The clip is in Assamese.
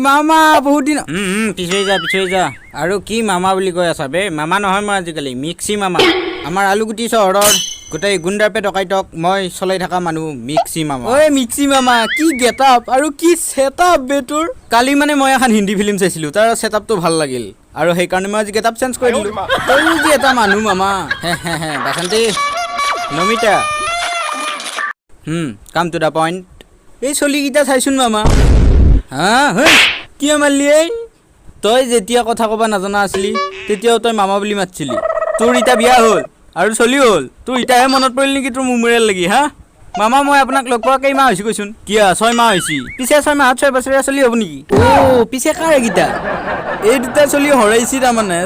মামা বহুত দিন পিছুৱাই যা আৰু কি মামা বুলি কৈ আছা বে মামা নহয় মই আজিকালি মিক্সি মামা আমাৰ আলুগুটি চহৰৰ গোটেই গুণ্ডাৰ পে ডকাইতক মই চলাই থকা মানুহ মিক্সি মামা ঐ মিক্সি মামা কি গেটআপ আৰু কি সেটআপ বে তোৰ কালি মানে মই এখন হিন্দী ফিল্ম চাইছিলোঁ তাৰ ছেটআপটো ভাল লাগিল আৰু সেইকাৰণে মই আজি গেটআপ চেঞ্জ কৰি দিলোঁ তইও যি এটা মানুহ মামা হে বাসন্তী Namita come to the point এই চলিকেইটা চাইছোন মামা হা কিয় মাৰলি এই তই যেতিয়া কথা ক'ব নাজানা আছিলি তেতিয়াও তই মামা বুলি মাতিছিলি তোৰ এতিয়া বিয়া হ'ল আৰু চলি হ'ল তোৰ এতিয়াহে মনত পৰিল নেকি তোৰ মেমৰিয়েল লাগি হা মামা মই আপোনাক লগ পোৱা কেইমাহ হৈছে কৈছোন কিয় 6 মাহ হৈছে পিছে 6 মাহত 6 বছৰীয়া চলি হ'ব নেকি পিছে কাৰ এইকেইটা এই দুটা চলি হৰাইছি তাৰমানে